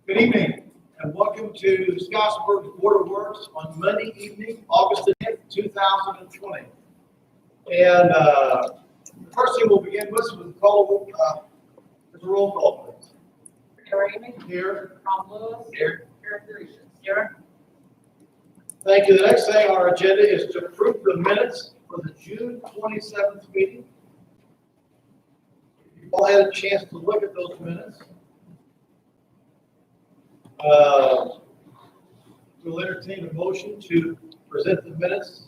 Good evening, and welcome to Scottsburg's Board of Works on Monday evening, August the 10th, 2020. And the first thing we'll begin with is the roll call, please. Raymond. Here. Tom Lewis. Here. Eric Gracious. Here. Thank you. The next thing on our agenda is to approve the minutes for the June 27th meeting. You've all had a chance to look at those minutes. We'll entertain a motion to present the minutes.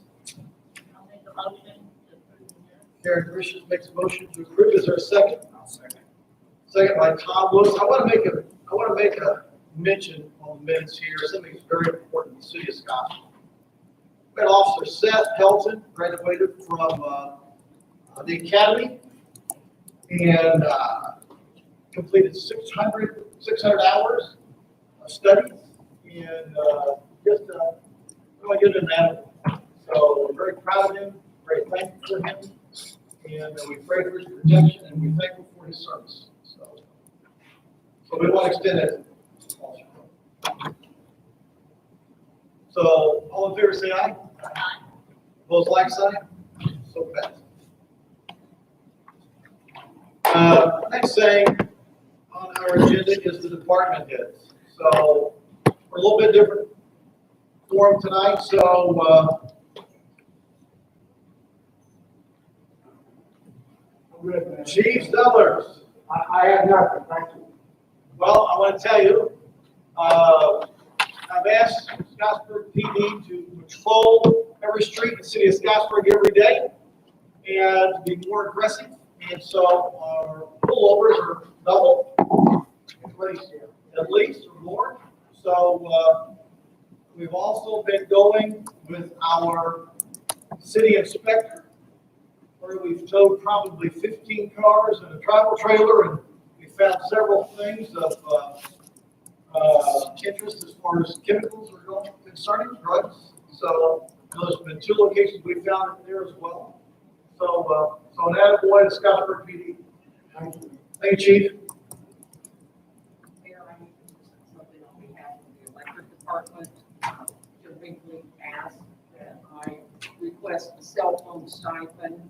I'll make a motion to approve the minutes. Karen Grisham makes a motion to approve. Is there a second? I'll second. Second by Tom Lewis. I want to make a mention on the minutes here. Something that's very important in the city of Scottsburg. We had Officer Seth Pelton, graduated from the academy and completed 600 hours of studies and just really good in that. So we're very proud of him, very thankful for him, and we pray for his protection and we're thankful for his service. So we want to extend it. So all in favor say aye. Aye. Opposed, like sign. So passed. Next thing on our agenda is the department heads. So we're a little bit different forum tonight. So Chief Zellers. I have nothing, thank you. Well, I want to tell you, I've asked Scottsburg PD to patrol every street in the city of Scottsburg every day and to be more aggressive. And so our pullovers are double, at least or more. So we've also been going with our city inspector, where we've towed probably 15 cars and a travel trailer, and we found several things of interest as far as chemicals are concerning drugs. So there's been 2 locations we found it there as well. So an attaboy to Scottsburg PD. Thank you. Thank you, Chief. Mayor, I need to present something on behalf of the electric department. Joe Binkley asked that I request a cell phone stipend.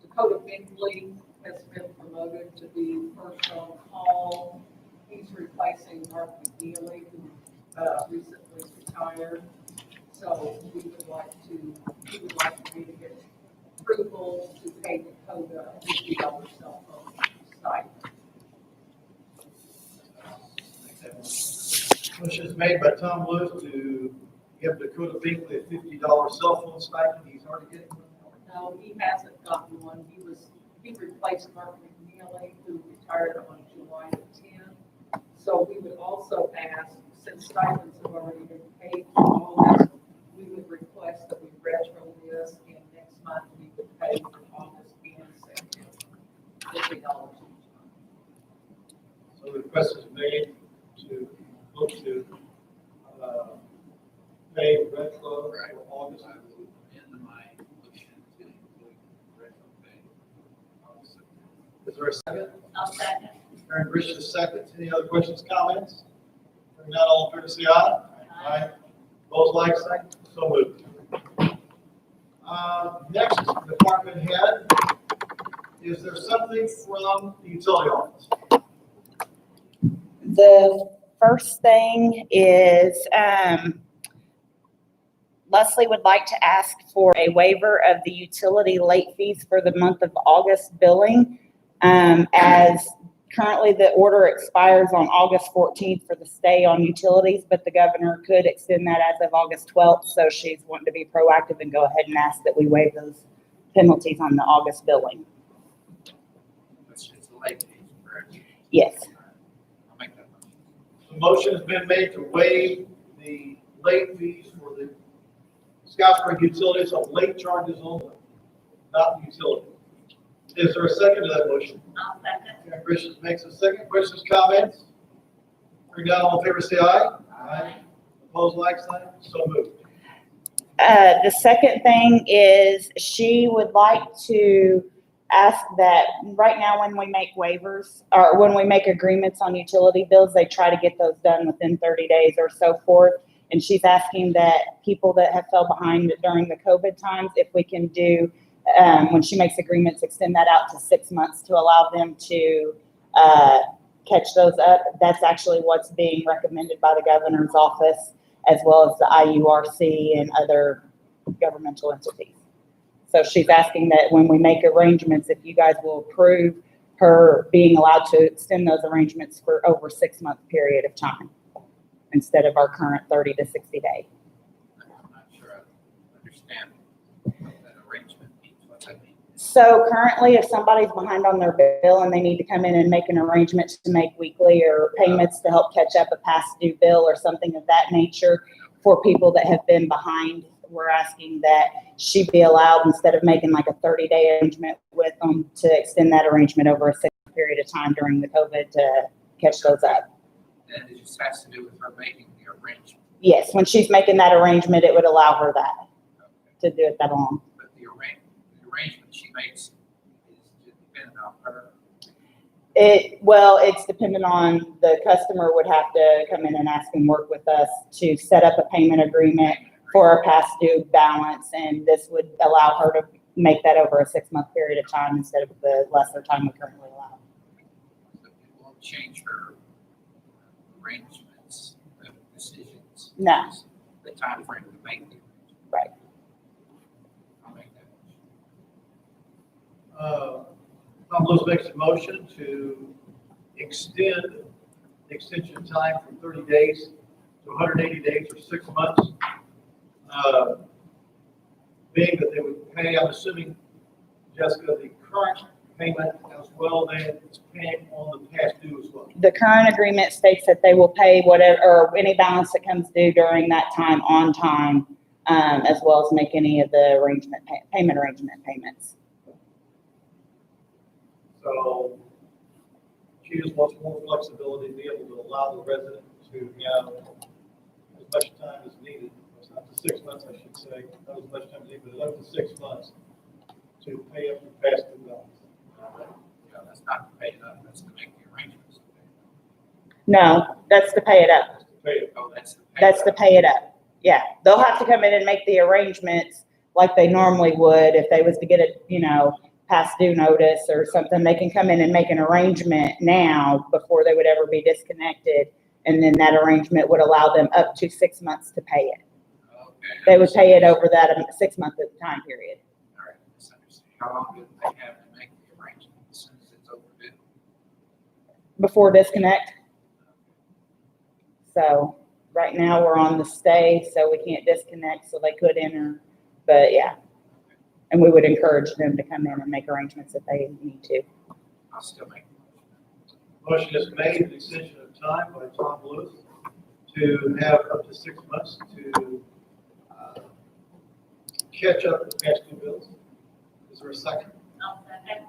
Dakota Binkley has been promoted to be first on call. He's replacing Mark McNeely, who recently retired. So he would like me to get approval to pay Dakota a $50 cell phone stipend. Motion is made by Tom Lewis to give Dakota Binkley a $50 cell phone stipend. He's already getting one. No, he hasn't gotten one. He replaced Mark McNeely, who retired on July the 10th. So we would also ask, since stipends have already been paid for all this, we would request that we retro this, and next month we would pay for August and September, $50 each month. So the request is made to look to pay retro for August. I will amend my motion to include retro pay. Is there a second? I'll second. Karen Grisham, second. Any other questions, comments? Hearing none, all in favor say aye. Aye. Opposed, like sign. So moved. Next, department head. Is there something from the utility office? The first thing is Leslie would like to ask for a waiver of the utility late fees for the month of August billing. As currently the order expires on August 14th for the stay on utilities, but the governor could extend that as of August 12th. So she's wanting to be proactive and go ahead and ask that we waive those penalties on the August billing. It's a late fee, correct? Yes. I'll make that motion. The motion has been made to waive the late fees for the Scottsburg utilities on late charges only, not the utility. Is there a second to that motion? I'll second. Karen Grisham makes a second. Questions, comments? Hearing none, all in favor say aye. Aye. Opposed, like sign. So moved. The second thing is she would like to ask that right now when we make waivers or when we make agreements on utility bills, they try to get those done within 30 days or so forth. And she's asking that people that have fell behind during the COVID times, if we can do, when she makes agreements, extend that out to 6 months to allow them to catch those up. That's actually what's being recommended by the governor's office, as well as the IURC and other governmental entities. So she's asking that when we make arrangements, if you guys will approve her being allowed to extend those arrangements for over 6 month period of time instead of our current 30 to 60 day. I'm not sure I understand what that arrangement means, what that means. So currently, if somebody's behind on their bill and they need to come in and make an arrangement to make weekly or payments to help catch up a past due bill or something of that nature for people that have been behind, we're asking that she be allowed, instead of making like a 30-day arrangement with them, to extend that arrangement over a 6 month period of time during the COVID to catch those up. And it just has to do with her making the arrangement. Yes, when she's making that arrangement, it would allow her that, to do it that long. But the arrangement she makes is dependent on her. It's dependent on the customer would have to come in and ask and work with us to set up a payment agreement for a past due balance, and this would allow her to make that over a 6 month period of time instead of the lesser time we currently allow. So it won't change her arrangements, decisions. No. It's the time frame to make the arrangement. Right. I'll make that motion. Tom Lewis makes a motion to extend the extension time from 30 days to 180 days or 6 months. Being that they would pay, I'm assuming, Jessica, the current payment as well as paying on the past due as well. The current agreement states that they will pay whatever, or any balance that comes due during that time on time, as well as make any of the payment arrangement payments. So she just wants more flexibility to be able to allow the resident to have as much time as needed. It's up to 6 months, I should say, not as much time as needed, but up to 6 months to pay up the past due balance. Yeah, that's not to pay it up, that's to make the arrangements. No, that's to pay it up. Just to pay it. Oh, that's to pay That's it to up. pay it up. Yeah, they'll have to come in and make the arrangements like they normally would if they was to get a, past due notice or something. They can come in and make an arrangement now before they would ever be disconnected. And then that arrangement would allow them up to 6 months to pay it. Okay. They would pay it over that 6 month time period. All right, misunderstanding. How long do they have to make the arrangement as soon as it's overdue? Before disconnect. So right now we're on the stay, so we can't disconnect, so they could enter, but yeah. And we would encourage them to come in and make arrangements if they need to. I'll still make the Motion is made, an extension of time by Tom Lewis to have up to 6 months to catch up the past due bills. Is there a second? I'll second.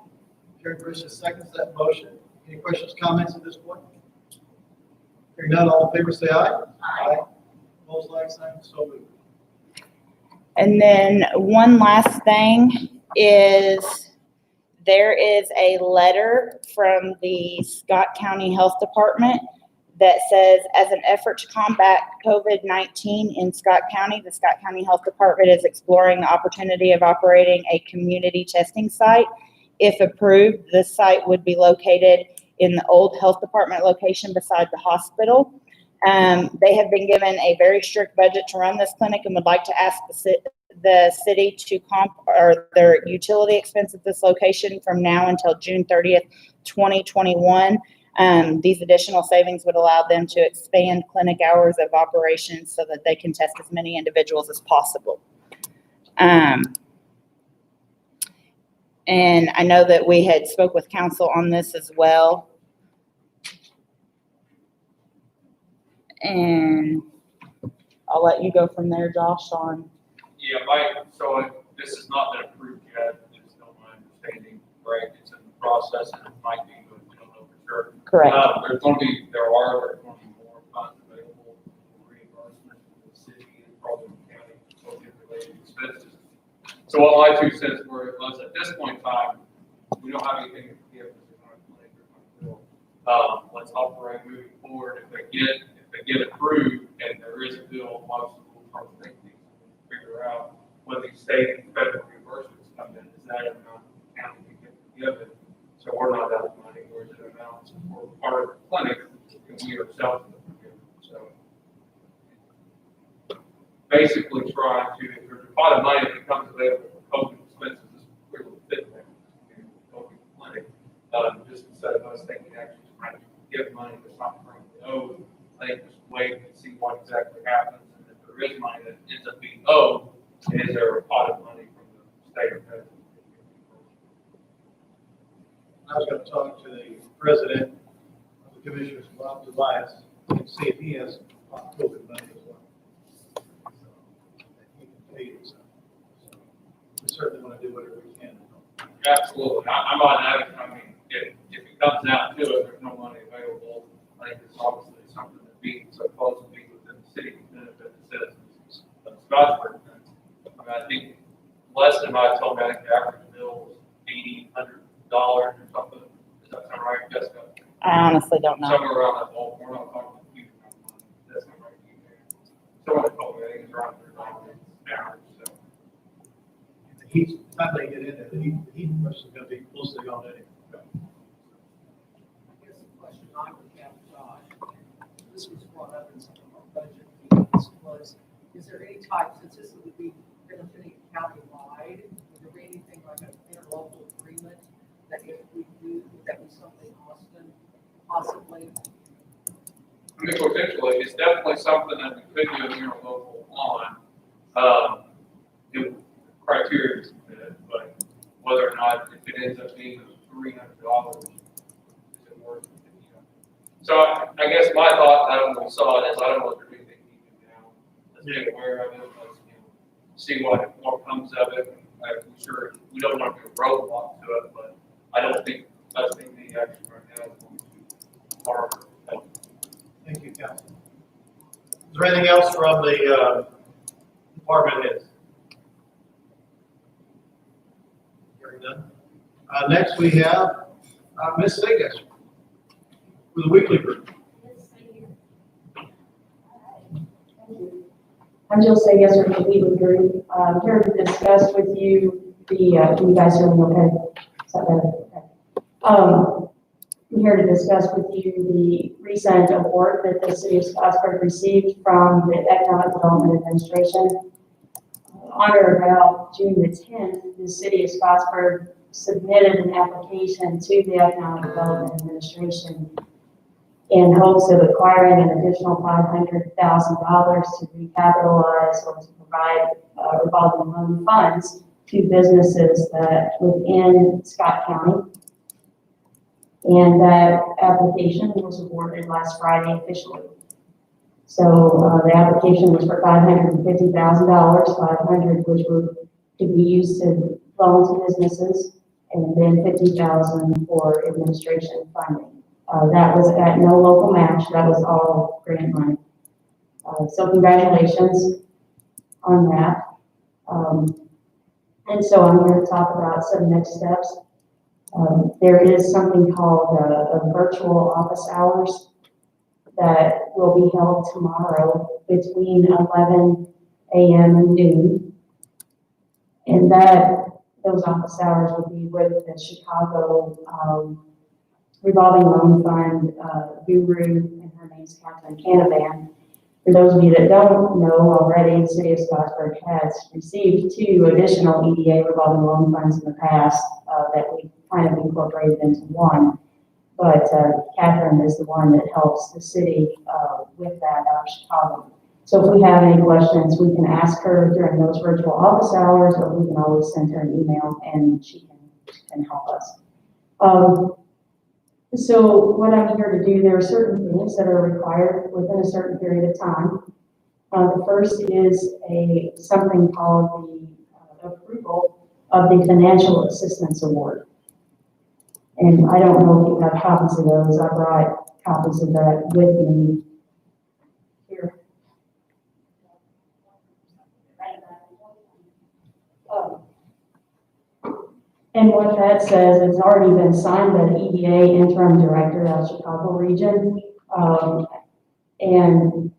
Terry Bridges seconds that motion. Any questions, comments at this point? Hearing none, all in favor say aye. Aye. Opposed, like sign, so moved. And then one last thing is there is a letter from the Scott County Health Department that says, as an effort to combat COVID-19 in Scott County, the Scott County Health Department is exploring the opportunity of operating a community testing site. If approved, this site would be located in the old health department location beside the hospital. They have been given a very strict budget to run this clinic and would like to ask the city to or their utility expense at this location from now until June 30th, 2021. These additional savings would allow them to expand clinic hours of operation so that they can test as many individuals as possible. And I know that we had spoke with council on this as well. And I'll let you go from there, Josh, on. Yeah, so this has not been approved yet, it's still my understanding, right? It's in the process and it might be, but we don't know for sure. Correct. There's going to be more funds available for reimbursement to the city and probably the county, COVID related expenses. So what my 2 cents were was at this point in time, we don't have anything to forgive, let's operate moving forward. If they get approved and there is a bill, most of the try to think these, figure out when these state and federal reimbursements come in, is that amount the county can give it? So we're not out of money, or is it amounts for part of the clinic, and we ourselves can forgive it. So basically trying to, if there's a pot of money that becomes available for COVID expenses, this really will fit that in the COVID clinic. Just instead of us thinking actually trying to give money that's not currently owed, I think just wait and see what exactly happens, and if there is money that ends up being owed, is there a pot of money from the state or federal? I was gonna talk to the president of the commissioners, Bob Tobias, and see if he has COVID money as well. So, that he can pay it, so we certainly wanna do whatever we can. Absolutely. I'm on that. I mean, if it comes down to it, there's no money available. I think it's obviously something that being so close to being within the city can benefit the citizens of Scottsburg. I mean, I think less than I told me, I think the average bill was $1,800 or something. Does that sound right, Jessica? I honestly don't know. Somewhere around that ballpark. We're not talking a huge amount of money. That's not right. Someone told me, I think it's around $100 average, so. The heat, time they get in there, the heat rush is gonna be mostly gone anyway. I guess the question I would have, Josh, and this was brought up in some of our budget meetings, was, is there any type, since this would be benefiting countywide, would there be anything like an interlocal agreement that if we do, would that be something Austin possibly? I mean, potentially, it's definitely something that we could do an interlocal on. The criteria is good, but whether or not, if it ends up being $300, is it worth it? You know? So I guess my thought, I don't know, saw it as, I don't know if there's anything you can do now. Let's get aware of it, let's, see what comes of it. I'm sure we don't want to be a roadblock to it, but I don't think that's the action right now is going to harm or help. Thank you, Council. Is there anything else from the department heads? Hearing none. Next we have Ms. Segas with the weekly group. I'm Jill Segas from the Waiver Group. I'm here to discuss with you can you guys hear me okay? Is that better? Okay. I'm here to discuss with you the recent award that the City of Scottsburg received from the Economic Development Administration. On or about June the 10th, the City of Scottsburg submitted an application to the Economic Development Administration in hopes of acquiring an additional $500,000 to recapitalize or to provide revolving loan funds to businesses that within Scott County. And that application was awarded last Friday officially. So the application was for $550,000, $500,000 which were to be used to loan to businesses, and then $50,000 for administration funding. That was at no local match. That was all grant money. So congratulations on that. And so I'm here to talk about some next steps. There is something called a virtual office hours that will be held tomorrow between 11 a.m. and noon. And those office hours will be with the Chicago revolving loan fund guru, and her name's Catherine Canavan. For those of you that don't know already, the City of Scottsburg has received 2 additional EDA revolving loan funds in the past that we kind of incorporated into one. But Catherine is the one that helps the city with that out of Chicago. So if we have any questions, we can ask her during those virtual office hours, or we can always send her an email and she can help us. So what I'm here to do, there are certain things that are required within a certain period of time. The first is something called the approval of the Financial Assistance Award. And I don't know if you have copies of those. I brought copies of that with me here. And what that says, it's already been signed by the EDA interim director of Chicago region. And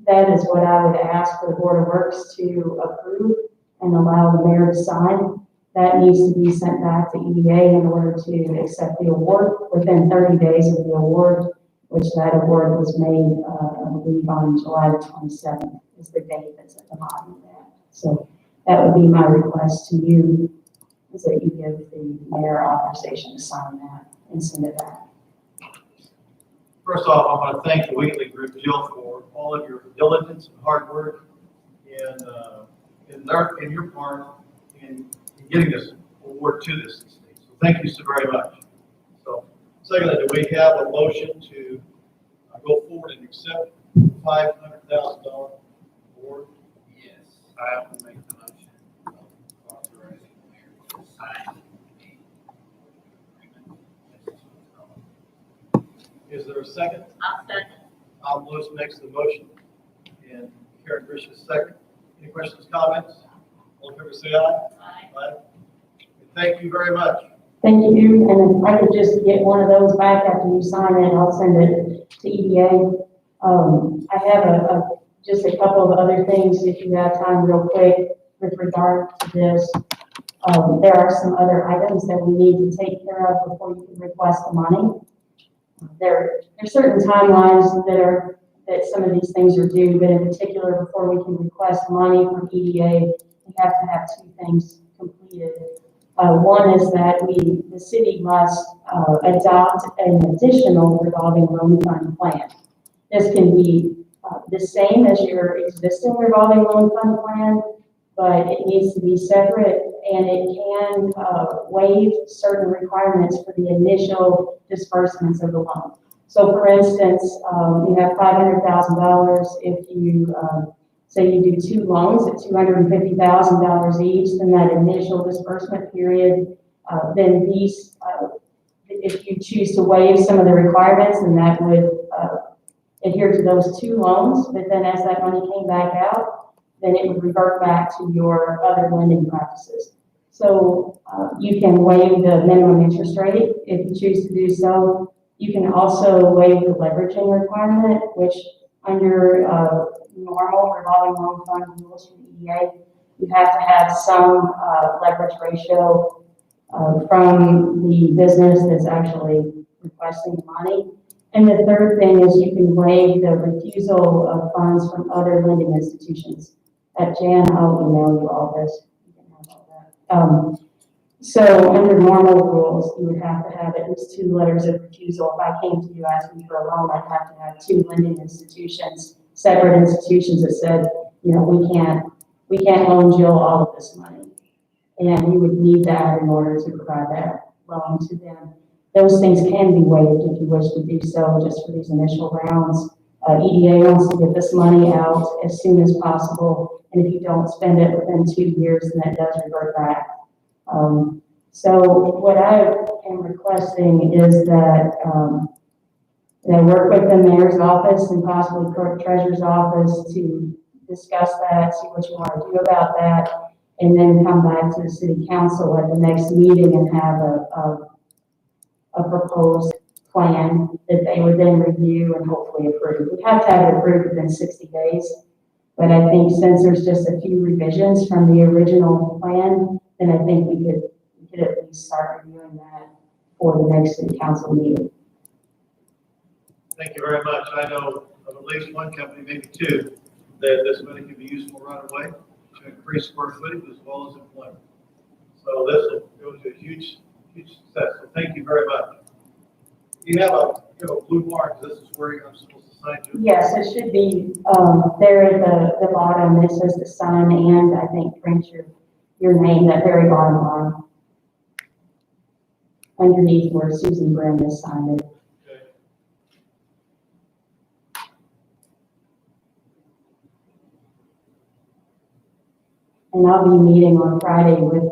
that is what I would ask for the Board of Works to approve and allow the mayor to sign. That needs to be sent back to EDA in order to accept the award within 30 days of the award, which that award was made, I believe, on July the 27th is the date that's at the bottom of that. So that would be my request to you, is that you give the mayor authorization to sign that and send it back. First off, I want to thank the Wheatley Group, Jill, for all of your diligence and hard work in your part in getting this award to this estate. So thank you so very much. So, secondly, do we have a motion to go forward and accept $500,000 award? Yes, I will make the motion of authorizing the mayor to sign the agreement. Is there a second? I'll second. Al Lewis makes the motion, and Karen Grisham second. Any questions, comments? All in favor, say aye. Aye. Thank you very much. Thank you, and if I could just get one of those back after you sign it, I'll send it to EDA. I have just a couple of other things, if you have time real quick, with regard to this. There are some other items that we need to take care of before you can request the money. There are certain timelines that some of these things are due, but in particular, before we can request money from EDA, we have to have two things completed. One is that the city must adopt an additional revolving loan fund plan. This can be the same as your existing revolving loan fund plan, but it needs to be separate, and it can waive certain requirements for the initial disbursements of the loan. So for instance, you have $500,000. If you say you do two loans at $250,000 each, then that initial disbursement period, then these, if you choose to waive some of the requirements, then that would adhere to those two loans. But then as that money came back out, then it would revert back to your other lending practices. So you can waive the minimum interest rate if you choose to do so. You can also waive the leveraging requirement, which under normal revolving loan fund rules from EDA, you have to have some leverage ratio from the business that's actually requesting the money. And the third thing is you can waive the refusal of funds from other lending institutions. Jan, I'll email you all this. You can have all that. So under normal rules, you would have to have at least two letters of refusal. If I came to you asking for a loan, I'd have to have two lending institutions, separate institutions that said, you know, we can't loan Jill all of this money. And you would need that in order to provide that loan to them. Those things can be waived if you wish to do so just for these initial rounds. EDA wants to get this money out as soon as possible. And if you don't spend it within 2 years, then it does revert back. So what I am requesting is that I work with the mayor's office and possibly clerk treasurer's office to discuss that, see what you want to do about that, and then come back to the city council at the next meeting and have a proposed plan that they would then review and hopefully approve. We have to have it approved within 60 days, but I think since there's just a few revisions from the original plan, then I think we could at least start reviewing that for the next city council meeting. Thank you very much. I know of at least one company, maybe two, that this money can be useful right away to increase square footage as well as employment. So this will go to a huge success. So thank you very much. You have a blue mark. This is where I'm supposed to sign to. Yes, it should be there at the bottom. It says to sign and I think print your name, that very bottom line. Underneath where Susan Brim is signed it. Okay. And I'll be meeting on Friday with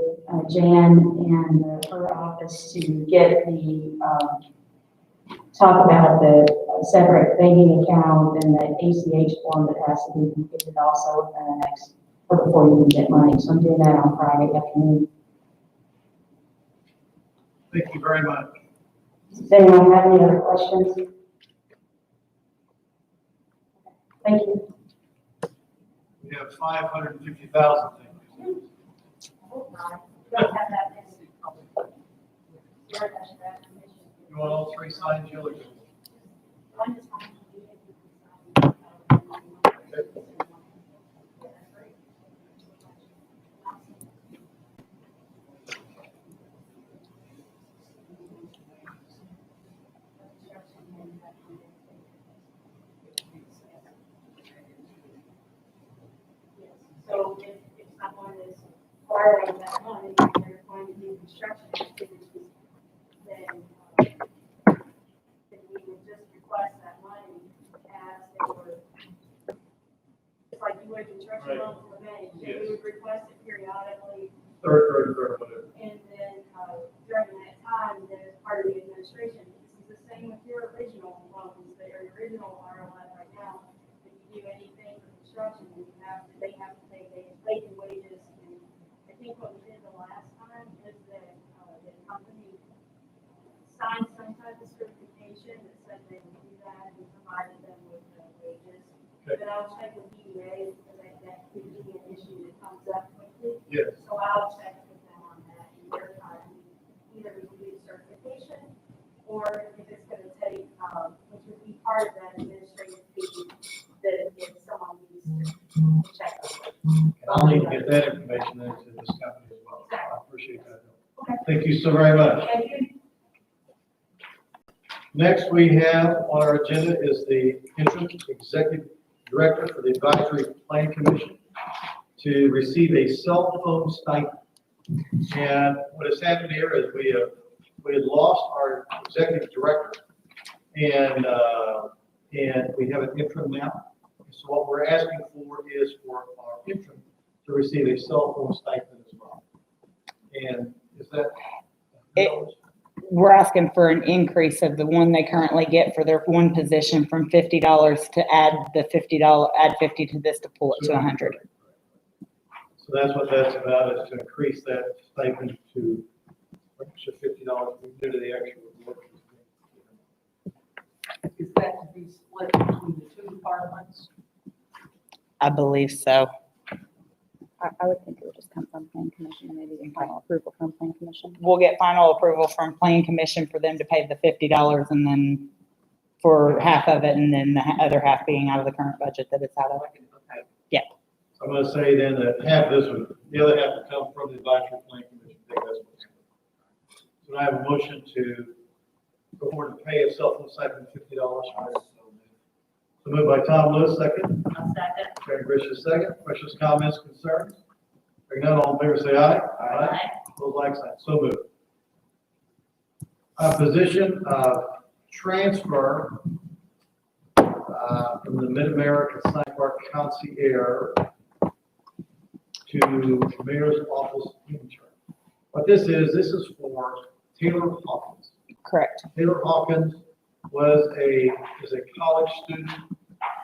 Jan and her office to get the, talk about the separate banking account and the ACH form that has to be completed also within the next, or before you can get money. So I'm doing that on Friday afternoon. Thank you very much. Does anyone have any other questions? Thank you. We have 550,000 things. You want all three signed, Jill? So if someone is borrowing that money, and they're going to do construction activities, then we would just request that money as they were, it's like you would construction loan for the bank, and we would request it periodically, Third, whatever. and then during that time, then as part of the administration, this is the same with your original loans, your original RLF right now. If you do anything for construction, they have to pay basic wages. And I think what we did the last time is that the company signed some type of certification that said they would do that and provided them with the wages. Okay. But I'll check with DEA because that could be an issue that comes up quickly. Yes. So I'll check with them on that and verify either we can do the certification or if it's gonna take, which would be part of that administrative fee, that if someone needs to check. I'll need to get that information into this company as well. I appreciate that. Thank you so very much. Thank you. Next, we have on our agenda is the interim executive director for the Advisory Plan Commission to receive a cell phone stipend. And what has happened here is we had lost our executive director, and we have an interim now. So what we're asking for is for our interim to receive a cell phone stipend as well. And is that? We're asking for an increase of the one they currently get for their one position from $50 to add add 50 to this to pull it to 100. So that's what that's about, is to increase that stipend to extra $50 due to the extra work. Is that to be split between the two departments? I believe so. I would think it would just come from Plan Commission, maybe even final approval from Plan Commission. We'll get final approval from Plan Commission for them to pay the $50 and then for half of it, and then the other half being out of the current budget that it's out of. Okay. Yeah. So I'm gonna say then that half of this would, the other half would come from the Advisory Plan Commission. I think that's what's happening. So I have a motion to go forward and pay a cell phone stipend of $50 for it. So moved by Tom Lewis, second. I'll second. Karen Brishes, second. Questions, comments, concerns? Hearing none, all in favor say aye. Those like sign, so moved. A position of transfer from the Mid-America Science Park concierge to mayor's office intern. What this is for Taylor Hawkins. Correct. Taylor Hawkins is a college student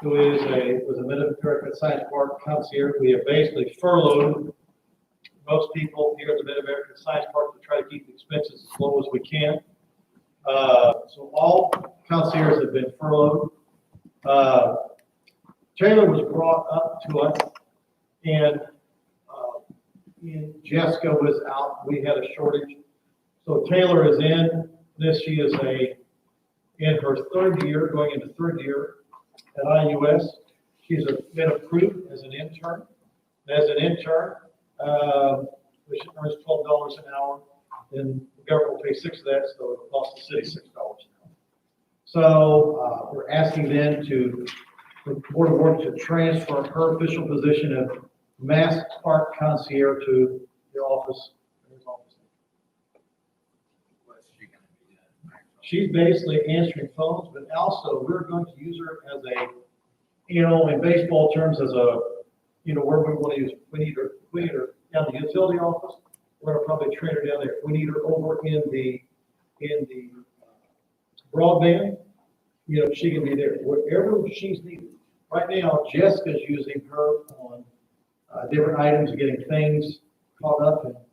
who was a Mid-America Science Park concierge. We have basically furloughed most people here at the Mid-America Science Park to try to keep the expenses as low as we can. So all concierges have been furloughed. Taylor was brought up to us, and Jessica was out. We had a shortage. So Taylor is in this. She is in her third year, going into third year at IUS. She's been approved as an intern. As an intern, which earns $12 an hour, then the government will pay $6 of that, so it'll cost the city $6 an hour. So we're asking then the Board of Work to transfer her official position of Mass Park concierge to the office. What's she gonna be doing? She's basically answering phones, but also we're going to use her as in baseball terms, as where we want to use, we need her down the utility office. We're gonna probably train her down there. If we need her over in the broadband, she can be there, wherever she's needed. Right now, Jessica's using her on different items, getting things caught up.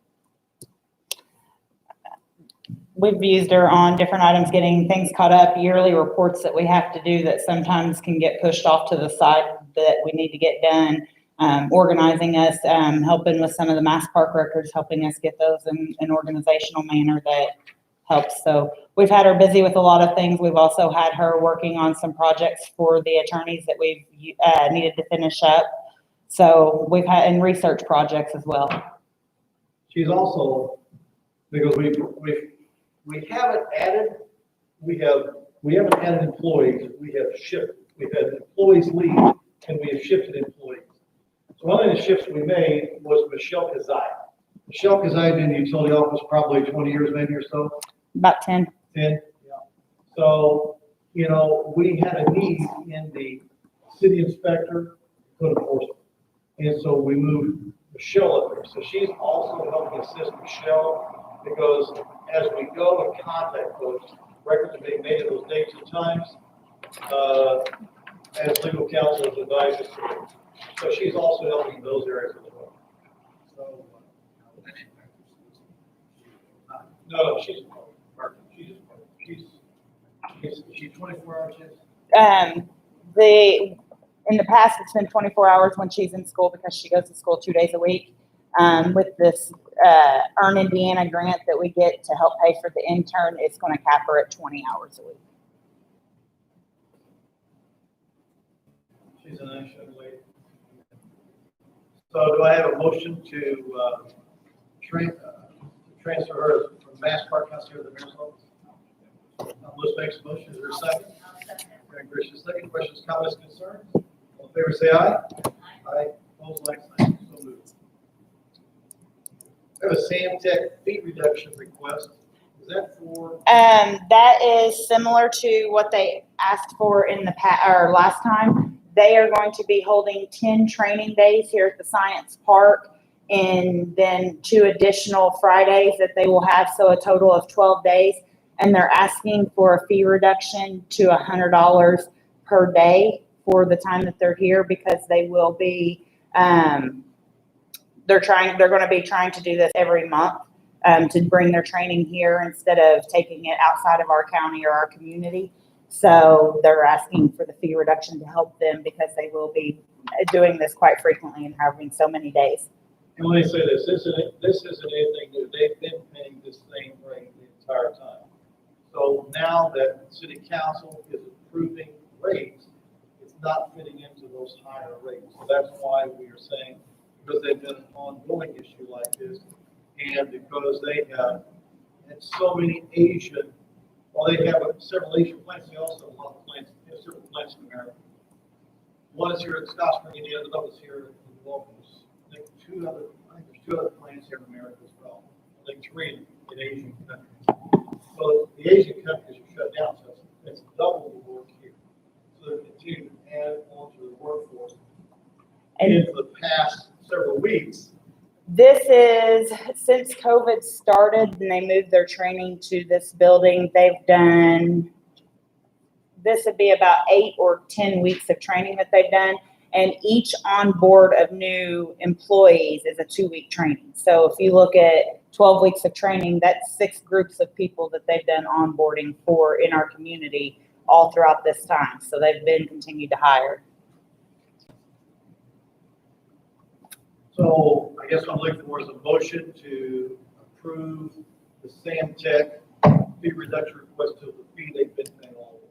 we've used her on different items, getting things caught up, yearly reports that we have to do that sometimes can get pushed off to the side that we need to get done. Organizing us, helping with some of the Mass Park records, helping us get those in an organizational manner that helps. So we've had her busy with a lot of things. We've also had her working on some projects for the attorneys that we've needed to finish up. So we've had, and research projects as well. She's also, because we haven't added, we haven't added employees, we have had employees leave, and we have shifted employees. So one of the shifts we made was Michelle Kazai. Michelle Kazai been in the utility office probably 20 years, maybe or so. About 10. 10, yeah. So, you know, we had a need in the city inspector, code enforcement. And so we moved Michelle up there. So she's also helping assist Michelle because as we go and contact folks, records are being made at those dates and times, as legal counsel has advised us to do. So she's also helping in those areas as well. So, no, she's 24 hours. In the past, it's been 24 hours when she's in school because she goes to school 2 days a week. With this Earn Indiana grant that we get to help pay for the intern, it's going to cap her at 20 hours a week. She's a nice young lady. So do I have a motion to transfer her from Mass Park Council to the mayor's office? Liz makes a motion. Is there a second? Frank Grish, second. Questions, comments, concerns? All in favor, say aye. Aye. Opposed, like sign. So moved. I have a Sam Tech fee reduction request. Is that for? That is similar to what they asked for in the or last time. They are going to be holding 10 training days here at the Science Park, and then 2 additional Fridays that they will have, so a total of 12 days. And they're asking for a fee reduction to $100 per day for the time that they're here, because they will be, they're going to be trying to do this every month, to bring their training here instead of taking it outside of our county or our community. So they're asking for the fee reduction to help them because they will be doing this quite frequently and having so many days. And let me say this isn't anything new. They've been paying this same rate the entire time. So now that city council is approving rates, it's not fitting into those higher rates. So that's why we are saying, because they've been an ongoing issue like this, and because they have had so many Asian, well, they have several Asian plants, they also have a lot of plants, they have several plants in America. One is here at Scott Spring, and the other is here in Walker. I think there's 2 other plants here in America as well. I think 3 in Asian countries. So the Asian countries are shut down, so it's double the work here. So they continue to add on to the workforce. And for the past several weeks. This is, since COVID started and they moved their training to this building, they've done, this would be about 8 or 10 weeks of training that they've done. And each onboard of new employees is a 2-week training. So if you look at 12 weeks of training, that's 6 groups of people that they've done onboarding for in our community all throughout this time. So they've been continued to hire. So I guess what I'm looking for is a motion to approve the Sam Tech fee reduction request to the fee they've been paying all along.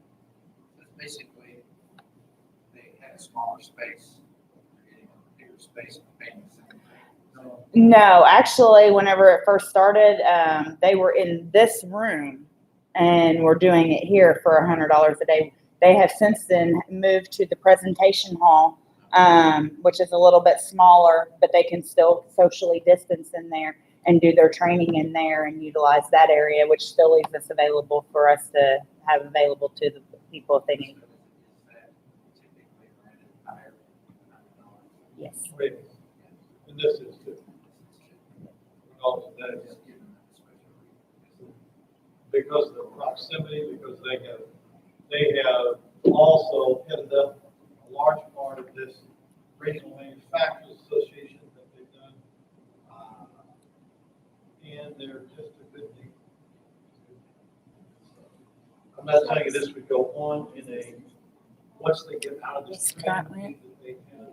It's basically, they had a smaller space, they're getting a bigger space and paying the same thing. No, actually, whenever it first started, they were in this room and we're doing it here for $100 a day. They have since then moved to the presentation hall, which is a little bit smaller, but they can still socially distance in there and do their training in there and utilize that area, which still leaves us available for us to have available to the people if they need. Yes. Wait, and this is too. That is because of the proximity, because they have also headed up a large part of this regional manufacturers association that they've done. And they're just a good team. I'm not telling you this would go on in a, once they get out of this. It's currently training, that they can-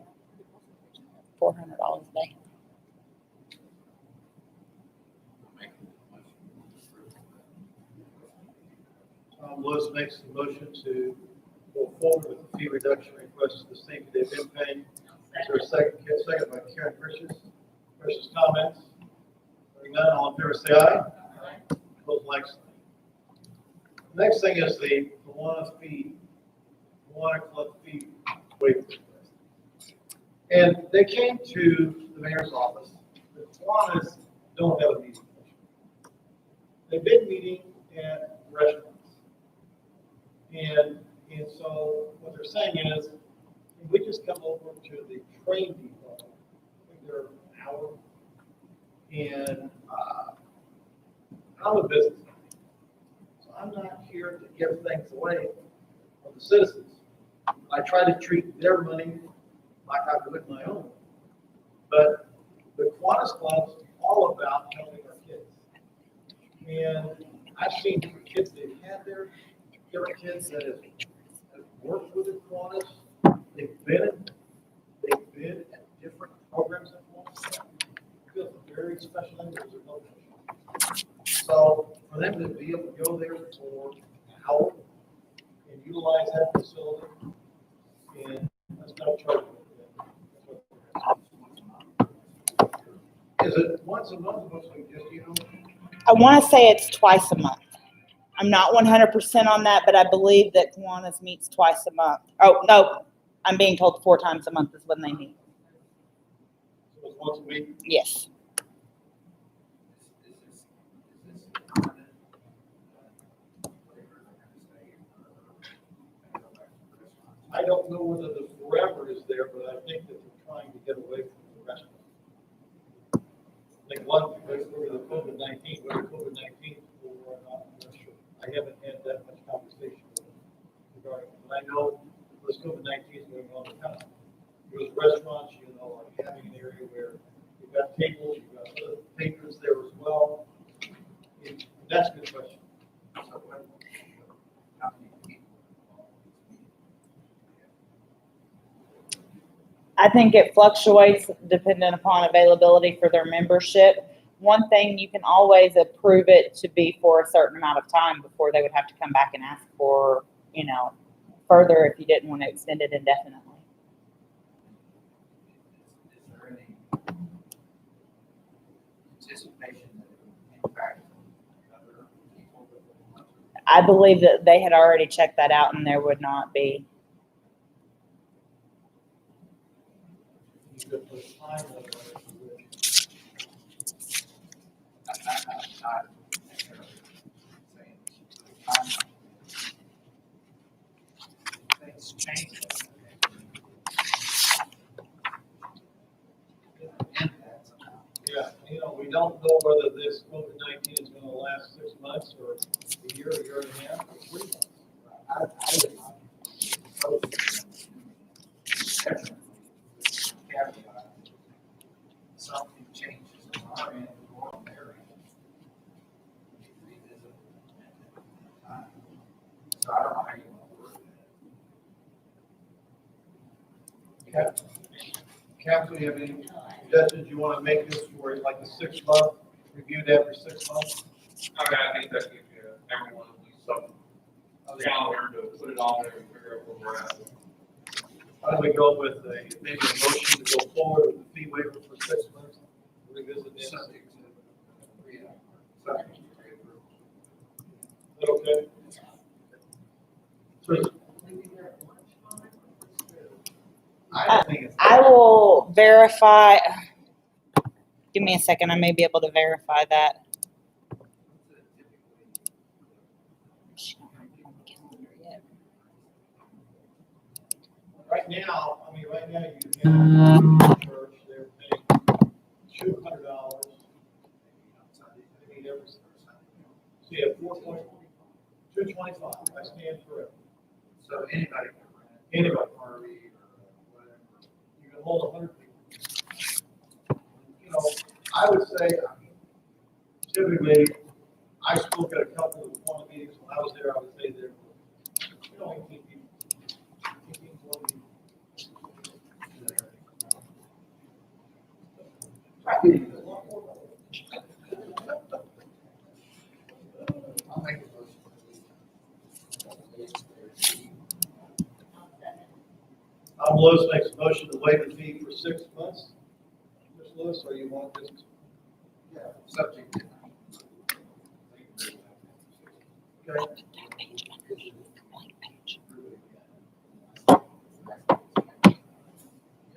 $400 a day. Tom Lewis makes the motion to go forward with the fee reduction request to the same they've been paying. Is there a second? Second by Karen Precious. Precious comments? Hearing none, all in favor say aye. Close like sign. Next thing is the Kiwanis Club fee waiver request. And they came to the mayor's office. The Kiwanis don't have a meeting. They've been meeting at restaurants. And so what they're saying is, can we just come over to the train depot? I think they're an hour. And I'm a business. So I'm not here to give things away from the citizens. I try to treat their money like I would my own. But the Kiwanis Club's all about helping our kids. And I've seen kids they've had there, different kids that have worked with the Kiwanis. They've been at different programs at Kiwanis. Feel very special individuals are helping. So for them to be able to go there for an hour and utilize that facility, and that's no charge. Is it once a month, mostly just, I want to say it's twice a month. I'm not 100% on that, but I believe that Kiwanis meets twice a month. Oh, no, I'm being told 4 times a month is when they meet. so it's once a week? Yes. Is this permanent? Waiver, they're gonna stay, or go back to the restaurant? I don't know whether the forever is there, but I think that they're trying to get away from the restaurant. Like one, because over the COVID-19, whether COVID-19 or not, I'm not sure. I haven't had that much conversation with them regarding it. But I know this COVID-19 is going on in town. There's restaurants, are having an area where you've got tables, you've got other patrons there as well. And that's a good question. So how many people are involved in this meeting? I think it fluctuates depending upon availability for their membership. One thing, you can always approve it to be for a certain amount of time before they would have to come back and ask for, further if you didn't want to extend it indefinitely. Is there any anticipation that it would impact other people that would want to? I believe that they had already checked that out and there would not be. You could put a time limit on it. I'm not necessarily saying time. Things change. Impact somehow. Yeah, we don't know whether this COVID-19 is gonna last 6 months or a year and a half, or 3 months. I would not. Definitely. Caveat. Something changes on our end, or on their end. We revisit it at time. So I don't know how you want to work that. Council, you have any suggestions you wanna make this for like a 6 month, reviewed after 6 months? Okay, I think that gives everyone at least some calendar to put it on there and figure out where we're at. Why don't we go with maybe a motion to go forward with the fee waiver for 6 months? Revisit this. Is Subject to, subject to reapproval. that okay? So, I don't think it's. I will verify. Give me a second. I may be able to verify that. Right now, you have church, they're paying $200. So you have 225. I stand corrected. So anybody can rent. Anybody. Party or whatever. You can hold 100 people. I would say typically, I spoke at a couple of one meetings when I was there. I would say there Tom Lewis makes a motion to waive the fee for 6 months. Ms. Lewis, or you want this? Yeah, subject to. Okay.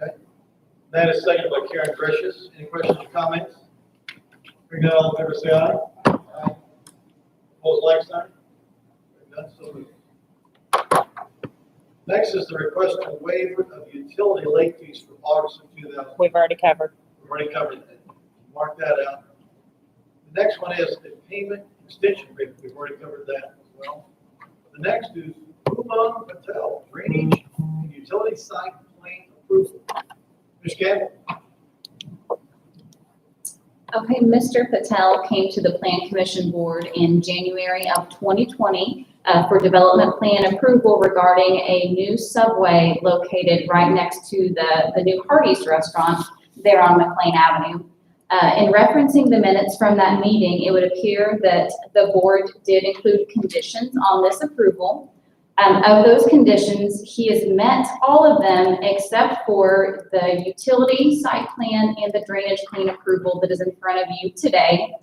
Okay. That is seconded by Karen Gracious. Any questions or comments? Hearing none, all in favor say aye. Aye. Opposed, like sign. Hearing none, so moved. Next is the request for waiver of utility late fees for August of 2000. We've already covered. We've already covered that. Mark that out. The next one is the payment extension rate. We've already covered that as well. The next is Patel, drainage and utility site plan approval. Ms. Campbell? Okay, Mr. Patel came to the Plan Commission Board in January of 2020 for development plan approval regarding a new subway located right next to the new Hardee's restaurant there on McLean Avenue. In referencing the minutes from that meeting, it would appear that the board did include conditions on this approval. Of those conditions, he has met all of them except for the utility site plan and the drainage plan approval that is in front of you today.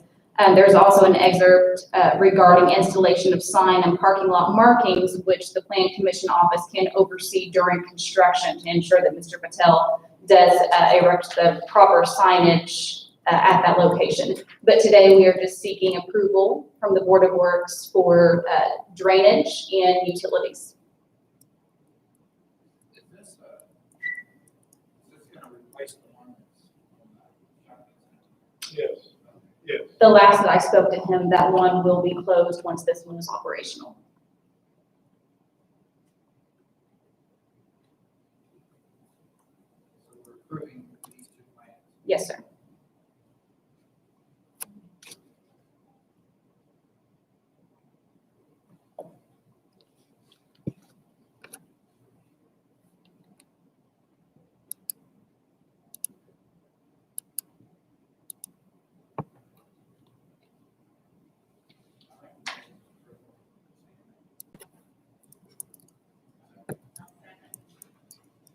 There's also an excerpt regarding installation of sign and parking lot markings, which the Plan Commission Office can oversee during construction to ensure that Mr. Patel does erect the proper signage at that location. But today we are just seeking approval from the Board of Works for drainage and utilities. Is this gonna replace the one that's on the shopping center? Yes. Yes. The last that I spoke to him, that one will be closed once this one is operational. So we're approving these two plans. Yes, sir.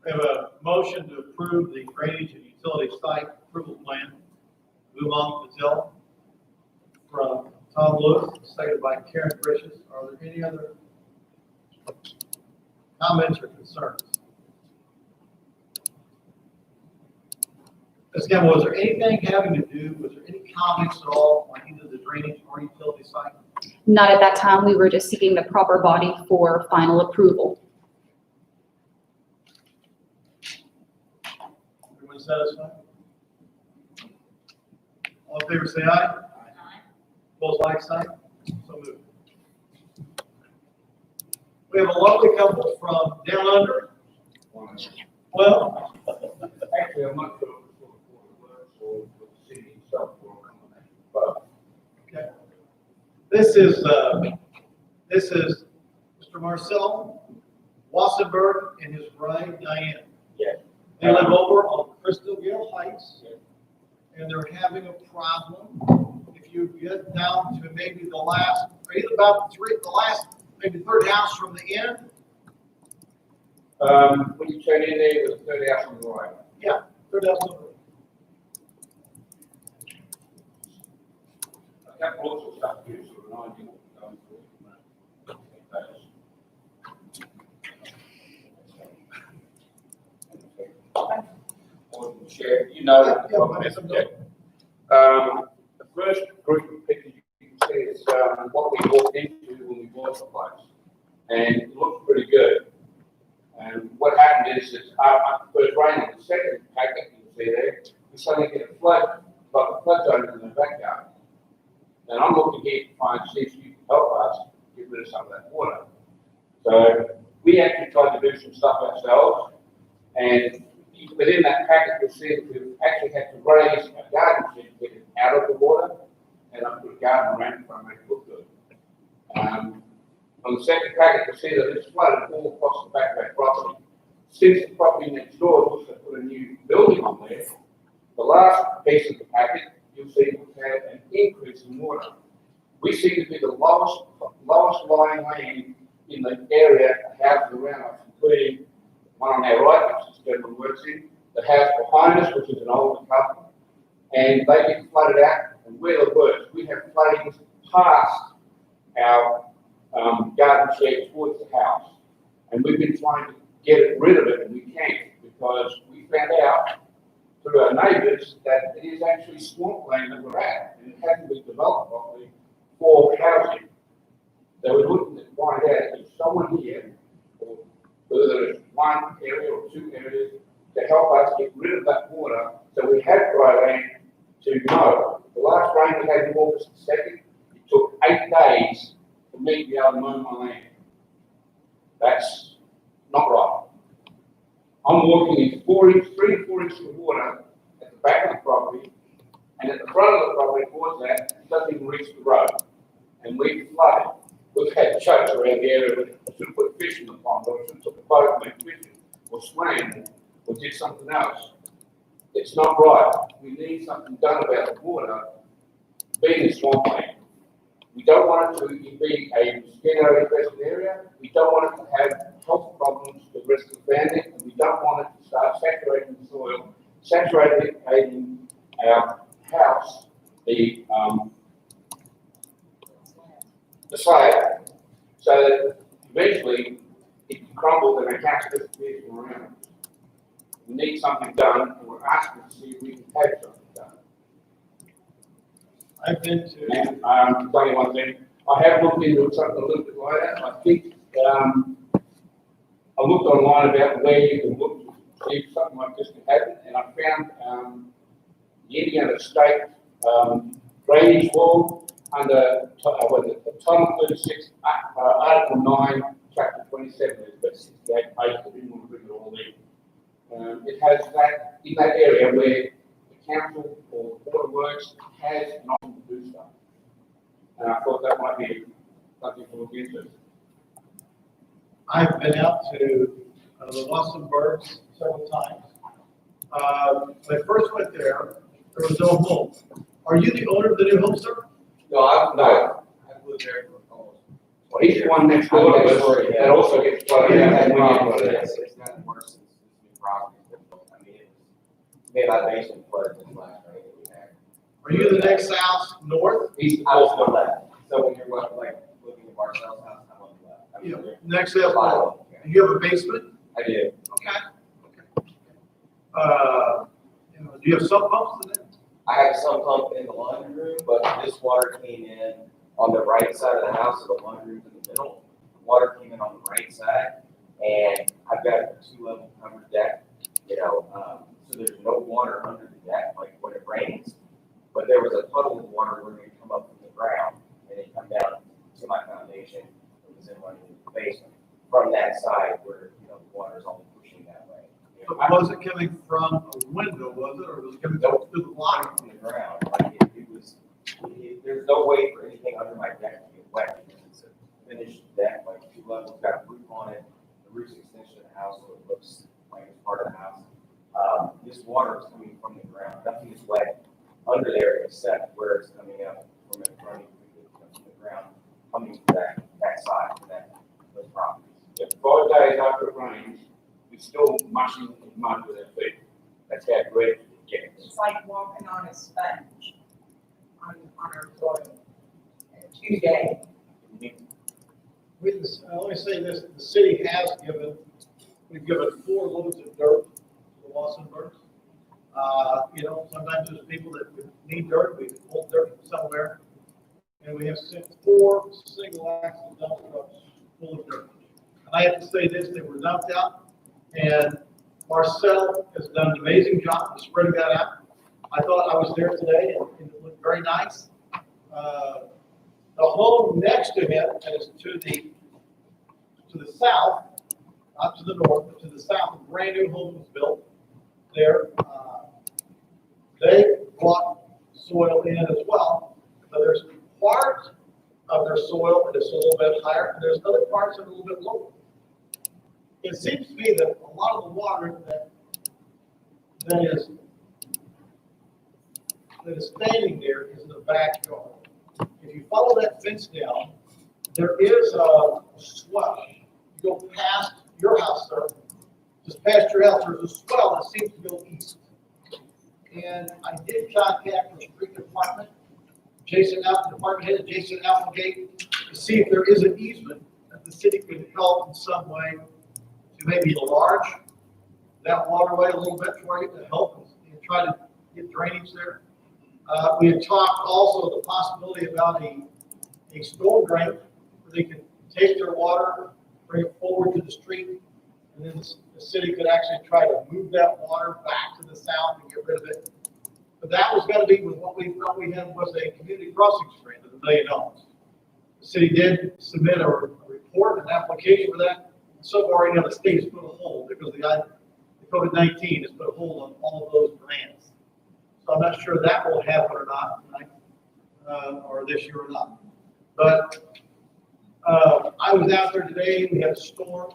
We have a motion to approve the drainage and utility site approval plan, Patel, from Tom Lewis, seconded by Karen Gracious. Are there any other comments or concerns? Ms. Campbell, was there anything having to do, was there any comments at all on either the drainage or utility site? Not at that time. We were just seeking the proper body for final approval. Everyone satisfied? All in favor say aye. Opposed, like sign. So moved. We have a lovely couple from down under. Well, Actually, I'm not sure if it's for the works or for the city itself or a combination, but okay. This is Mr. Marcel Wassenberg and his bride Diane. yes. They live over on Crystal Gale Heights, and they're having a problem. If you get down to maybe the last, or either about maybe third house from the end. When you turn in there, it was 30 hours on the right. Yeah, third house on the right. I kept lots of stuff here, so we're not even going through it. Chair, you know that the problem is, okay. The first group of pictures you can see is what we walked into when we bought the place, and it looked pretty good. And what happened is that after the first rain, on the second packet you can see there, we suddenly get a flood, like a flood zone in the backyard. And I'm looking here to find, see if you can help us get rid of some of that water. So we actually tried to do some stuff ourselves, and within that packet, you'll see that we actually had to raise a garden shed to get it out of the water, and I put a garden around it to make it look good. On the second packet, you'll see that it's flooded all across the back of that property. Since the property next door also put a new building on there, the last piece of the packet, you'll see we've had an increase in water. We seem to be the lowest lying land in the area, houses around us, including one on our right, which is gentleman works in, the house behind us, which is an older couple, and they get flooded out, and we're the worst. We have floodings past our garden shed towards the house, and we've been trying to get rid of it, and we can't, because we found out through our neighbours that it is actually swampland that we're at, and it hasn't been developed properly for housing. So we're looking to find out if someone here, or whether it's one area or two areas, to help us get rid of that water, so we have dry land to mow. The last rain we had in August the 2nd, it took 8 days for me to be able to mow my land. That's not right. I'm walking in 3 to 4 inches of water at the back of the property, and at the front of the property towards that, it doesn't even reach the road. And we flooded. We've had chokes around the area, we should have put fish in the pond, or should have took a boat and went fishing, or swam, or did something else. It's not right. We need something done about the water being in swampland. We don't want it to be a mosquito infested area. We don't want it to have health problems for the rest of the family, and we don't want it to start saturating the soil, saturating our house, the slab, so that eventually it can crumble and our house disappears from around us. We need something done, and we're asking to see if we can have something done. I've been to, And, tell you one thing, I have looked into something a little bit later. I think, I looked online about where you can look to see if something like this can happen, and I found, the Indiana State, drainage law under, Title 36, Article 9, Chapter 27, there's about 68 pages, I didn't want to bring it all in. It has that, in that area where the council or Board of Works has an option to do stuff. And I thought that might be something to look into. I've been out to the Luxembourg several times. When I first went there was no home. Are you the owner of the new home, sir? No, I've lived there for almost. he's the one next door to us that also gets flooded out, and we get flooded out. It's gotten worse since this new property was built. I mean, we had our basement flooded this last rain that we had. Are you the next house north? He's the I was fourth on one. left. So when you're like looking at Marcel's house, I'm on the left. I'm Yeah, there. next house north. Do you have a basement? I do. Okay. Do you have sump pumps in there? I have some pump in the laundry room, but this water came in on the right side of the house, so the laundry room's in the middle. Water came in on the right side, and I've got a 2-level covered deck, so there's no water under the deck, like when it rains. But there was a puddle of water where it come up from the ground, and it come down to my foundation. It was in my basement from that side where, the water's only pushing that way. So was it coming from a window, was it, or was it coming through the line? From the ground, like there's no way for anything under my deck to get wet because it's a finished deck, like 2 levels, got a roof on it, the roof's extension of the house, so it looks like it's part of the house. This water is coming from the ground, nothing is wet under there except where it's coming up from it running from the ground, coming to that side, to those properties. Yeah, 5 days after it rains, we're still mushing in mud with our feet. That's how great it gets. It's like walking on a sponge on our soil. 2 days. I only say this, the city has we've given 4 loads of dirt to the Luxembourg. Sometimes there's people that need dirt, we pull dirt from somewhere. And we have sent 4 single axle dump trucks full of dirt. And I have to say this, they were dumped out, and Marcel has done an amazing job of spreading that out. I thought I was there today, and it looked very nice. The home next to him, and it's to the south, not to the north, but to the south, a brand new home was built there. They brought soil in as well, but there's part of their soil that is a little bit higher, and there's other parts that are a little bit lower. It seems to me that a lot of the water that is standing there is in the backyard. If you follow that fence down, there is a swell. You go past your house, sir, just pasture out, there's a swell that seems to go east. And I did contact the street department, department head Jason Applegate, to see if there is an easement that the city could help in some way to maybe enlarge that waterway a little bit for you to help and try to get drainage there. We had talked also the possibility about a storm drain where they could take their water, bring it forward to the street, and then the city could actually try to move that water back to the south and get rid of it. But that was gonna be with what we thought we had was a community crossing grant of $1 million. The city did submit a report, an application for that. So far, right now, the state has put a hold because the COVID-19 has put a hold on all of those grants. So I'm not sure that will happen or not, or this year or not. But I was out there today, we had a storm,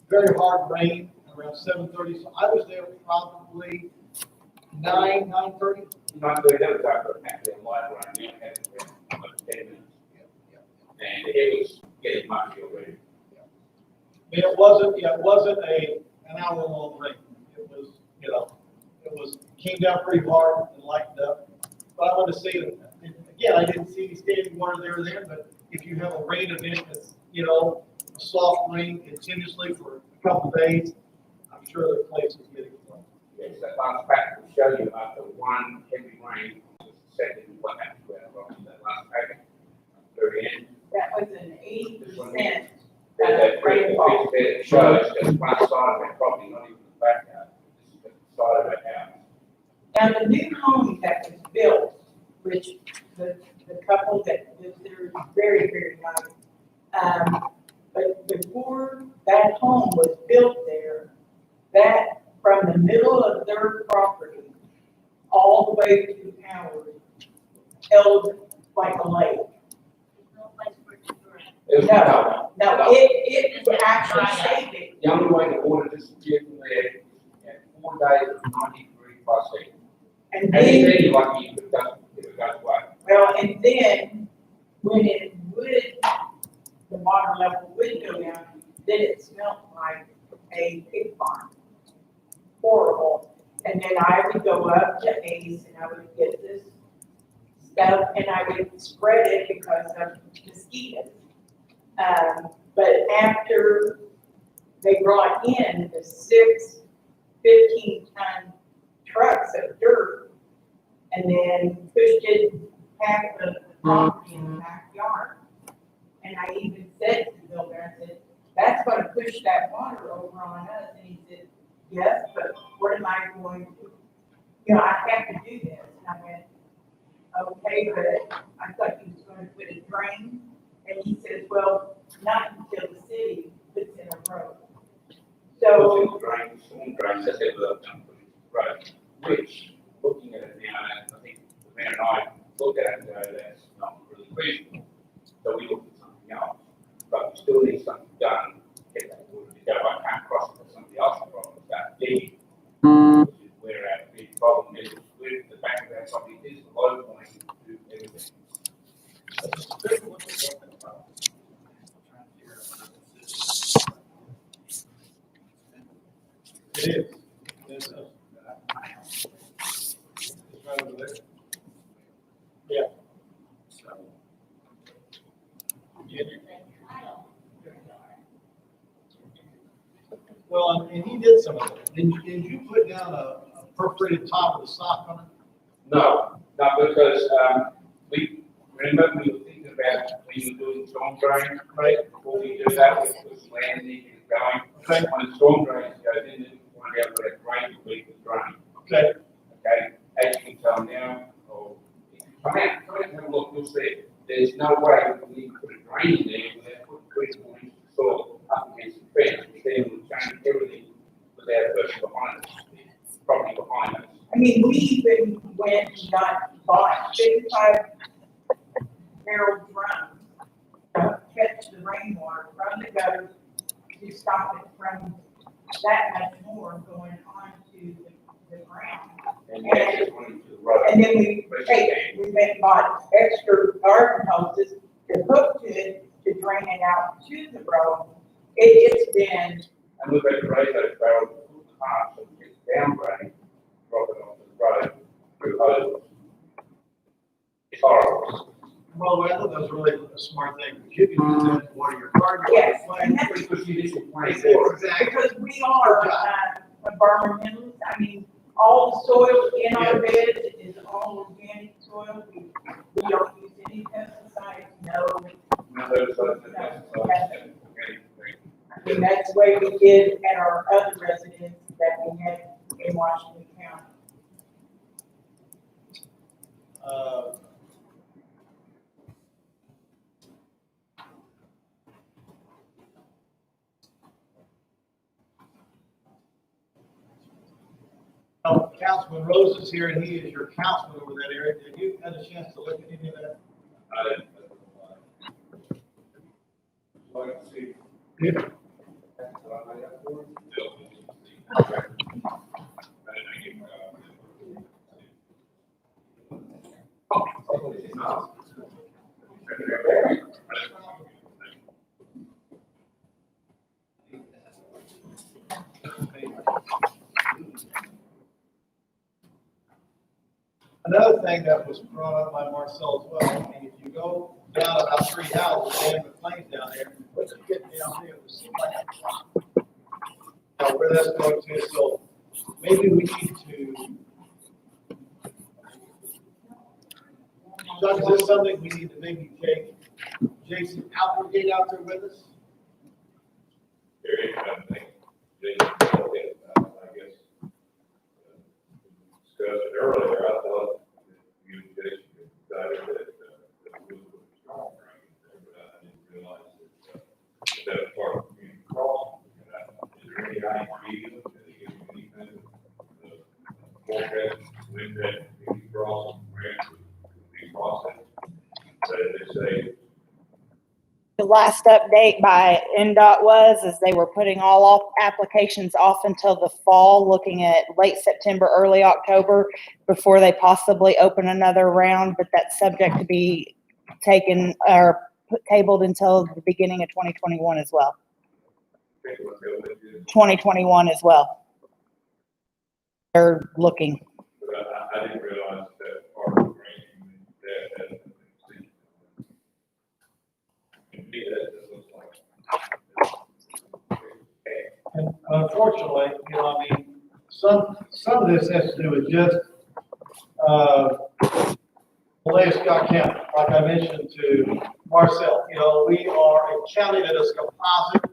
very hard rain, around 7:30, so I was there probably 9:30. Not good, that was after actually a light run, you had about 10 minutes. And it was getting muddy already. And it wasn't an hour-long rain. It was, came down pretty hard and lightened up. But I want to say that, again, I didn't see any standing water there or there, but if you have a rain event that's, a soft rain continuously for a couple of days, I'm sure there are places getting flooded. Yes, that last packet will show you after one heavy rain, second, what happened to our road, that last packet, very end. That was an 80%. Rainfall. It shows just one side of it, probably not even the back half, just the side of it house. Now, the new home that was built, which the couple that lives there is very, very nice. But before that home was built there, that from the middle of their property all the way to Howard held like a lake. It was No, it actually saved it. the only way the water disappeared from there, at 4 days of 93 plus heat. And And then, then you're lucky if it goes away. well, and then when it would, the water level would go down, then it smelled like a pig farm. Horrible. And then I would go up to Ace and I would get this stuff and I would spread it because of mosquitoes. But after they brought in the 6 15-ton trucks of dirt and then pushed it half of the property in the backyard. And I even said to the builder, I said, that's gonna push that water over on us. And he said, yes, but what am I going to, I have to do this. And I went, okay, but I thought he was gonna put a drain. And he says, well, not until the city puts in a road. So, Storm drains, that's ever done for the road, which, looking at it now, I think the mayor and I looked at it and go, that's not really feasible. So we looked at something else, but we still need something done, get that water to go, I can't cross it for somebody else's problem, that deep. Which is where our big problem is, with the back of our property is the low point to everything. It is. It's right over there. Yeah. Well, and he did some of it. Did you put down a perforated top with a sock on it? No, because, we, remember we were thinking about when you were doing storm drains, right? Before we do that, we put some land in going. Okay. When the storm drains goes in, then we find out where that drain will be for drain. Okay. Okay, as you can tell now, or come out and have a look, you'll see, there's no way we can put a drain in there without putting 3 inches of soil up against the fence, which then will change everything with our person behind us, the property behind us. I mean, we even went and bought 55 barrel drums to catch the rainwater from the gutters to stop it from that much more going onto the ground. And that's just running to the road. And then we went and bought extra garden hoses to hook to it to drain it out to the road. It's been And we've had to raise those barrels high, so it's downgrade, dropping onto the road through hoses. It's horrible. Well, I thought that was really a smart thing, because you can use that to water your garden. Yes, water your and plants. that's Because you didn't plan Exactly. for it. because we are environmentalists. I mean, all the soil in our beds is all organic soil. We don't use any pesticides, no. Now, those are the pesticides and organic things. I mean, that's the way we did at our other residents that we had in Washington County. Councilman Rose is here, and he is your councilman over that area. Did you have a chance to look at any of that? I didn't. Like to see. Yeah. That's what I have for you. Another thing that was brought up by Marcel as well, and if you go down about 3 houses, down the plains down there, once you get down there, it seems like now where that's going to, so maybe we need to. Doug, is this something we need to maybe take Jason Applegate out there with us? There is nothing. I guess. Discussed it earlier, I thought you just decided that we were strong, right? But I didn't realize that that part of community crossing. Is there any idea that they give you anything? Forecast, when that community crossing grant would be processed? That they say, The last update by NDOT is they were putting all applications off until the fall, looking at late September, early October, before they possibly open another round, but that's subject to be taken or tabled until the beginning of 2021 as well. 2021 as well. They're looking. but I didn't realize that part of the grant, that had And unfortunately, I mean, some of this has to do with just, Malaya Scott County, like I mentioned to Marcel, we are a county that is composite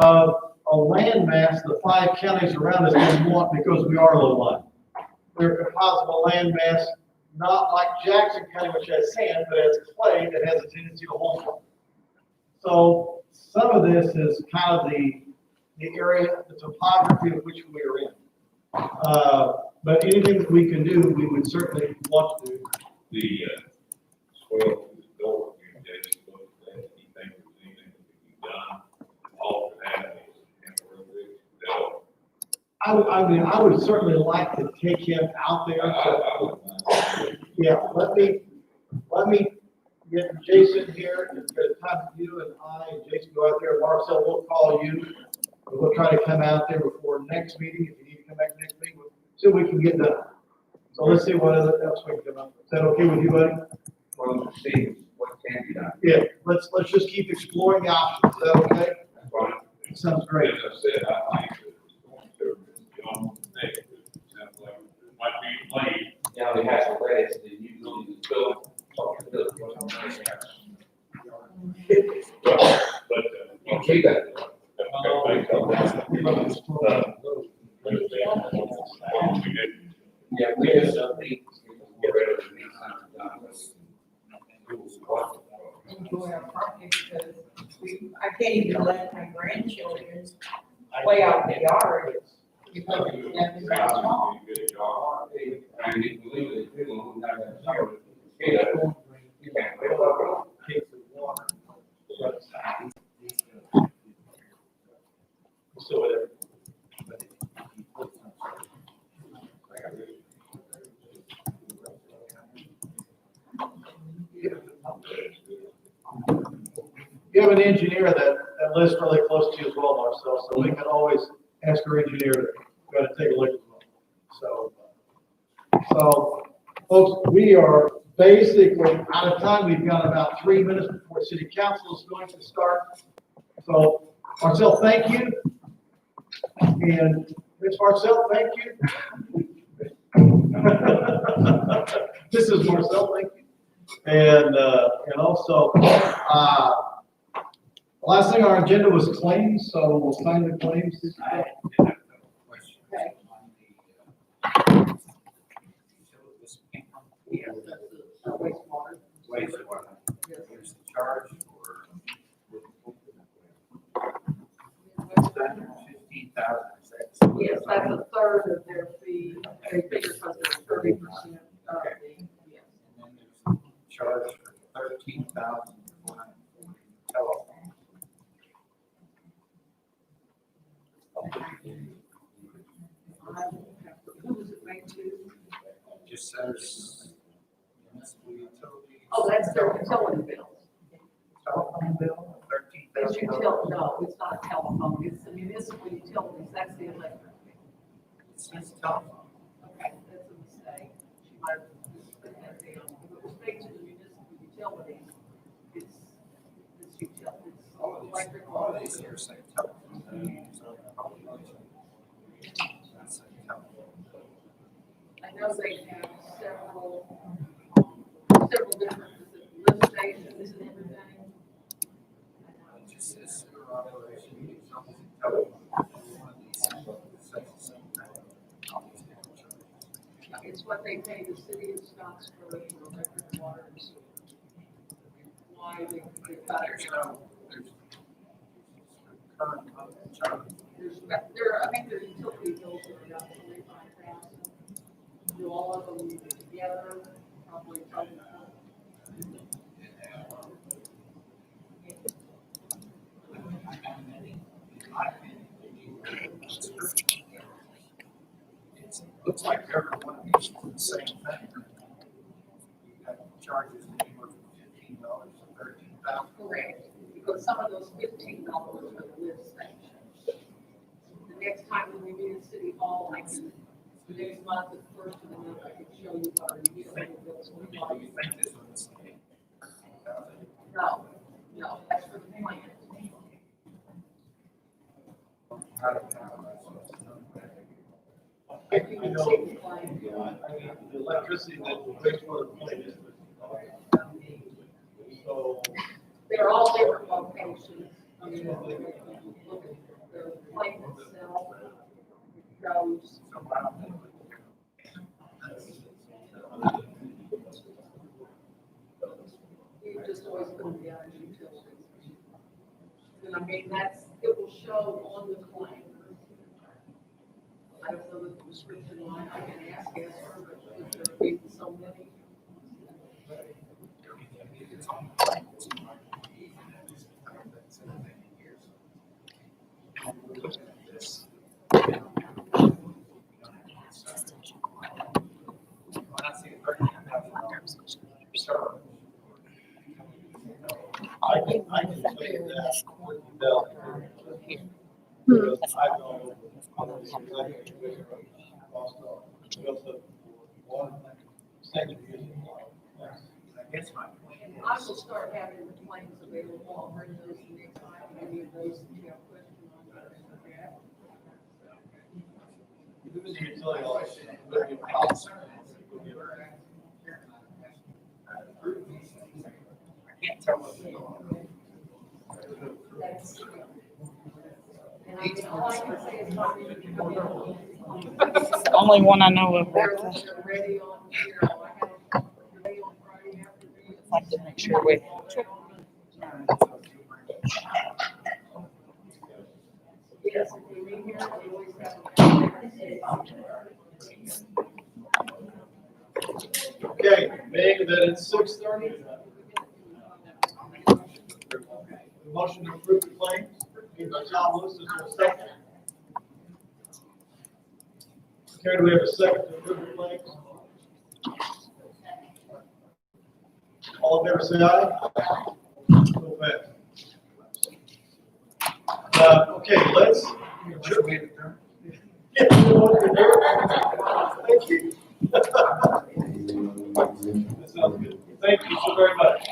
of a landmass the 5 counties around us didn't want because we are low lying. We're a composite of a landmass, not like Jackson County, which has sand, but has clay that has a tendency to hold water. So some of this is kind of the area, the topography of which we are in. But anything that we can do, we would certainly want to do. the swell to the door, anything that can be done, all of that is. I would certainly like to take him out there. So, yeah, let me get Jason here, and spend time with you and I, and Jason go out there. Marcel, we'll call you. We'll try to come out there before next meeting. If you need to come back next meeting, we'll see what we can get done. So let's see what else we can come up with. Is that okay with you, buddy? Well, to see what can be done. Yeah, let's just keep exploring the options. Is that okay? That's right. Sounds great. As I said, I think that it's going to, beyond the next, it sounds like it might be late. Yeah, we have some credits, the utilities is built, talking to the. But, You keep that. Yeah, we just, get rid of the meantime. Enjoy our property because I can't even let my grandchildren play out in the yard because it's nothing that small. And if you leave it, people who have that shower, you can't live up. So whatever. You have an engineer that that list really close to you as well, Marcel, so we can always ask our engineer to go and take a look as well. So, folks, we are basically out of time. We've got about 3 minutes before city council is going to start. So, Marcel, thank you. And Ms. Marcel, thank you. This is Marcel, thank you. And also, last thing on our agenda was claims, so we'll sign the claims. I did have a question Okay. on the, utilities. Yes, that's the wastewater. Wastewater. Yes. Here's the charge for. $15,000. Yes, that's a third of their fee, they figure because it's 30% of the, yes. And then there's a charge for $13,440 telephone. Who was it made to? Just says municipal utility. Oh, that's their utility bills. Telephone bill, It's $13,000. utility, no, it's not a telephone, it's the municipal utilities, that's the electric. It says telephone. Okay, that's a mistake. She might have just put that down. With respect to the municipal utilities, it's utility, All it's of these, electric. all of these here say telephone. So probably that's a telephone. I know they have several different lift stations and everything. It just says sewer operation, it's almost a telephone. One of these says the same thing. All these different charges. It's what they pay the city of Scottsburg for electric, water, and sewer. Why they've got There's it. there's current charge. I think their utility bills are about 25,000. Do all of them together, probably total. It looks like every one of these is the same thing. You have charges anywhere from $15 to $13,000. Correct, because some of those $15 for the lift station. The next time when we meet at City Hall, I can, the next month, the first of the month, I can show you what our utility bills look You like. think this one's No, that's for the plant. I know, the electricity that we pay for the plant is. So, They're all different locations. I mean, look at the plant itself, goes. You just always put them down as utilities. And I mean, it will show on the claim. I don't know the description line, I can ask her, but if there be so many. I can say that with the bill. Because I know. I guess my point And I will start having the claims available, I'll bring those next time, any of those that you have questions on. Even the utility license, I can't tell what they are. That's- And I mean, all I can say is not really come in. It's the only one I know of. They're That's they're ready on, you know, I have, ready on Friday afternoon. like to make sure we. Yes, if you meet here, we always have. okay, being that it's 6:30. The motion to approve the claims, made by John Lewis, is there a second? Okay, do we have a second to approve the claims? All in favor, say aye. So passed. Okay, let's. Yeah, you want to do it? Thank you. That sounds good. Thank you so very much.